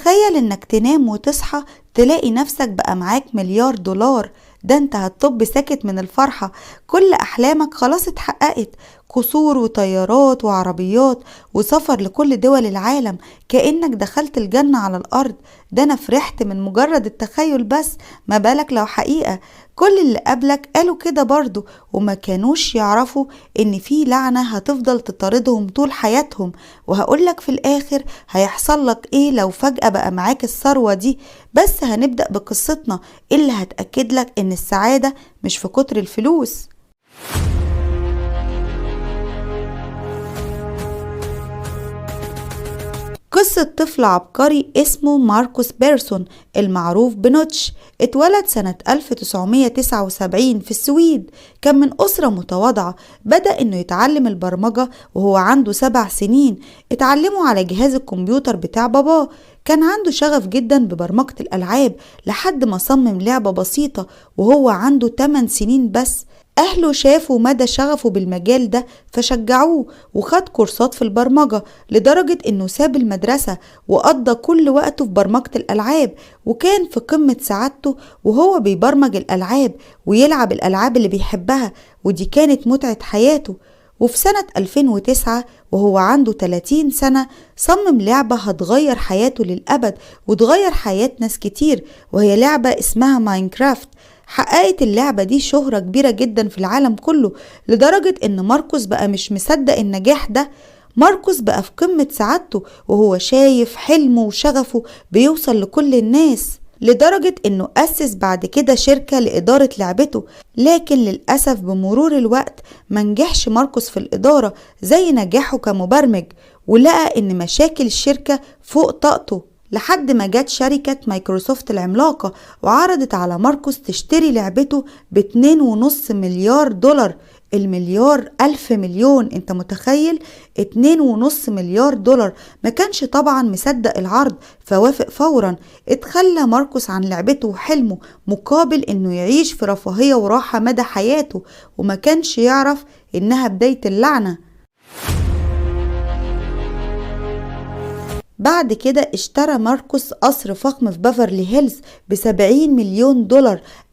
تخيل انك تنام وتصحى تلاقي نفسك بقى معاك $1,000,000. ده انت هتطب ساكت من الفرحة. كل احلامك خلاص اتحققت، قصور وطيارات وعربيات وسفر لكل دول العالم، كأنك دخلت الجنة على الارض. ده انا فرحت من مجرد التخيل بس، ما بالك لو حقيقة. كل اللي قبلك قالوا كده برضو، وما كانوش يعرفوا ان في لعنة هتفضل تطاردهم طول حياتهم. وهقولك في الاخر هيحصل لك ايه لو فجأة بقى معاك الثروة دي. بس هنبدأ بقصتنا اللي هتأكد لك ان السعادة مش في كتر الفلوس. قصة طفل عبقري اسمه ماركوس بيرسون المعروف بنوتش. اتولد سنة 1979 في السويد. كان من أسرة متواضعة. بدأ انه يتعلم البرمجة وهو عنده 7 سنين. اتعلمه على جهاز الكمبيوتر بتاع باباه. كان عنده شغف جدا ببرمجة الألعاب لحد ما صمم لعبة بسيطة وهو عنده 8 سنين بس. أهله شافوا مدى شغفه بالمجال ده فشجعوه وخد كورسات في البرمجة، لدرجة إنه ساب المدرسة وقضى كل وقته في برمجة الألعاب. وكان في قمة سعادته وهو بيبرمج الألعاب ويلعب الألعاب اللي بيحبها، ودي كانت متعة حياته. وفي سنة 2009 وهو عنده 30 سنة صمم لعبة هتغير حياته للأبد وتغير حياة ناس كتير، وهي لعبة اسمها ماينكرافت. حققت اللعبة دي شهرة كبيرة جدا في العالم كله، لدرجة ان ماركوس بقى مش مصدق النجاح ده. ماركوس بقى في قمة سعادته وهو شايف حلمه وشغفه بيوصل لكل الناس، لدرجة انه أسس بعد كده شركة لإدارة لعبته. لكن للأسف بمرور الوقت منجحش ماركوس في الإدارة زي نجاحه كمبرمج، ولقى ان مشاكل الشركة فوق طاقته، لحد ما جت شركة مايكروسوفت العملاقة وعرضت على ماركوس تشتري لعبته $2.5 مليار. المليار 1000 مليون، انت متخيل؟ $2.5 مليار. ما كانش طبعا مصدق العرض فوافق فورا. اتخلى ماركوس عن لعبته وحلمه مقابل انه يعيش في رفاهية وراحة مدى حياته، وما كانش يعرف انها بداية اللعنة. بعد كده اشترى ماركوس قصر فخم في بافرلي هيلز $70 مليون،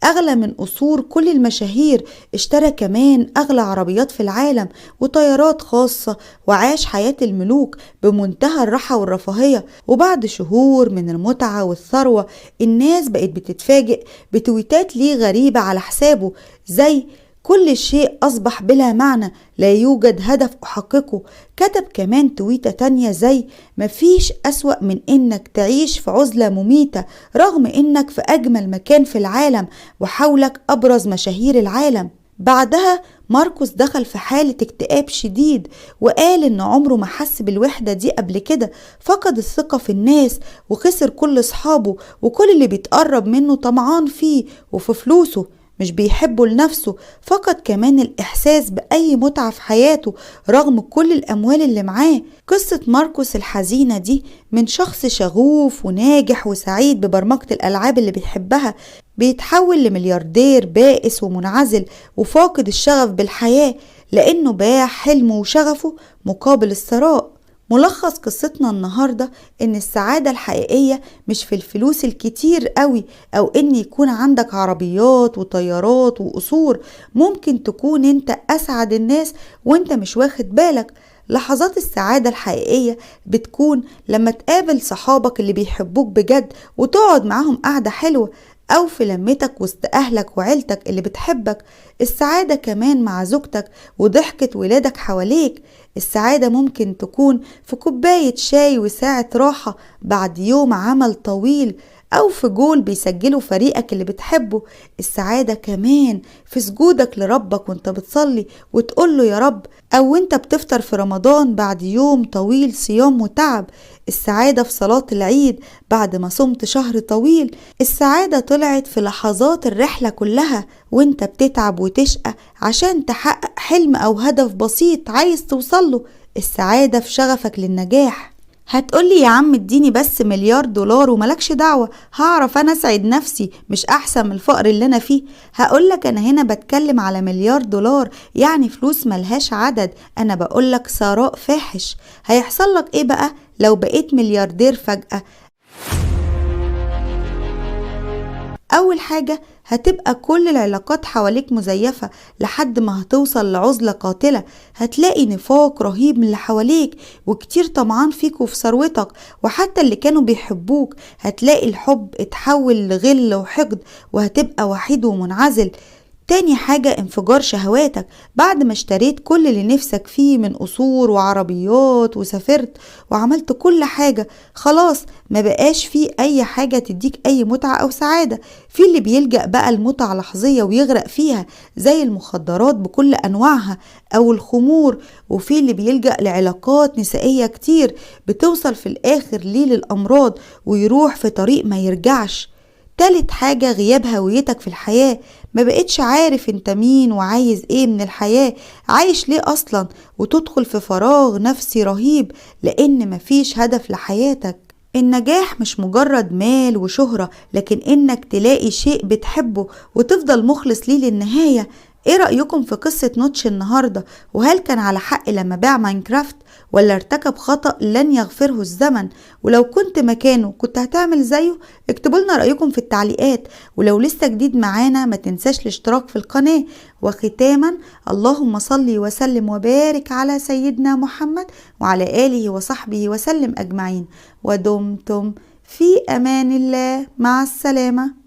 أغلى من قصور كل المشاهير. اشترى كمان أغلى عربيات في العالم وطيارات خاصة، وعاش حياة الملوك بمنتهى الراحة والرفاهية. وبعد شهور من المتعة والثروة الناس بقت بتتفاجئ بتويتات ليه غريبة على حسابه، زي كل شيء أصبح بلا معنى، لا يوجد هدف أحققه. كتب كمان تويتة تانية زي مفيش أسوأ من إنك تعيش في عزلة مميتة رغم إنك في أجمل مكان في العالم وحولك أبرز مشاهير العالم. بعدها ماركوس دخل في حالة اكتئاب شديد وقال إن عمره ما حس بالوحدة دي قبل كده. فقد الثقة في الناس وخسر كل أصحابه، وكل اللي بيتقرب منه طمعان فيه وفي فلوسه، مش بيحبه لنفسه. فقد كمان الإحساس بأي متعة في حياته رغم كل الأموال اللي معاه. قصة ماركوس الحزينة دي من شخص شغوف وناجح وسعيد ببرمجة الألعاب اللي بيحبها بيتحول لملياردير بائس ومنعزل وفاقد الشغف بالحياة، لأنه باع حلمه وشغفه مقابل الثراء. ملخص قصتنا النهاردة إن السعادة الحقيقية مش في الفلوس الكتير قوي، أو إن يكون عندك عربيات وطيارات وقصور. ممكن تكون أنت أسعد الناس وأنت مش واخد بالك. لحظات السعادة الحقيقية بتكون لما تقابل صحابك اللي بيحبوك بجد وتقعد معاهم قعدة حلوة، أو في لمتك وسط أهلك وعيلتك اللي بتحبك. السعادة كمان مع زوجتك وضحكة ولادك حواليك. السعادة ممكن تكون في كوباية شاي وساعة راحة بعد يوم عمل طويل، أو في جول بيسجله فريقك اللي بتحبه. السعادة كمان في سجودك لربك وانت بتصلي وتقوله يا رب، أو انت بتفطر في رمضان بعد يوم طويل صيام وتعب. السعادة في صلاة العيد بعد ما صمت شهر طويل. السعادة طلعت في لحظات الرحلة كلها وانت بتتعب وتشقى عشان تحقق حلم أو هدف بسيط عايز توصله. السعادة في شغفك للنجاح. هتقولي يا عم اديني بس $1,000,000 وملكش دعوة، هعرف انا اسعد نفسي مش احسن من الفقر اللي انا فيه. هقولك انا هنا بتكلم على $1,000,000، يعني فلوس ملهاش عدد. انا بقولك ثراء فاحش. هيحصل لك ايه بقى لو بقيت ملياردير فجأة؟ أول حاجة هتبقى كل العلاقات حواليك مزيفة لحد ما هتوصل لعزلة قاتلة. هتلاقي نفاق رهيب من اللي حواليك وكتير طمعان فيك وفي ثروتك، وحتى اللي كانوا بيحبوك هتلاقي الحب اتحول لغل وحقد، وهتبقى وحيد ومنعزل. تاني حاجة انفجار شهواتك. بعد ما اشتريت كل اللي نفسك فيه من قصور وعربيات وسافرت وعملت كل حاجة، خلاص ما بقاش فيه اي حاجة تديك اي متعة او سعادة. في اللي بيلجأ بقى المتعة لحظية ويغرق فيها زي المخدرات بكل انواعها او الخمور، وفي اللي بيلجأ لعلاقات نسائية كتير بتوصل في الاخر ليه للامراض ويروح في طريق ما يرجعش. تالت حاجة غياب هويتك في الحياة. ما بقتش عارف انت مين وعايز ايه من الحياة، عايش ليه اصلا، وتدخل في فراغ نفسي رهيب لان مفيش هدف لحياتك. النجاح مش مجرد مال وشهرة، لكن انك تلاقي شيء بتحبه وتفضل مخلص ليه للنهاية. ايه رأيكم في قصة نوتش النهاردة؟ وهل كان على حق لما باع ماينكرافت ولا ارتكب خطأ لن يغفره الزمن؟ ولو كنت مكانه كنت هتعمل زيه؟ اكتبوا لنا رأيكم في التعليقات، ولو لسه جديد معانا ما تنساش الاشتراك في القناة. وختاما، اللهم صل وسلم وبارك على سيدنا محمد وعلى آله وصحبه وسلم أجمعين، ودمتم في أمان الله. مع السلامة.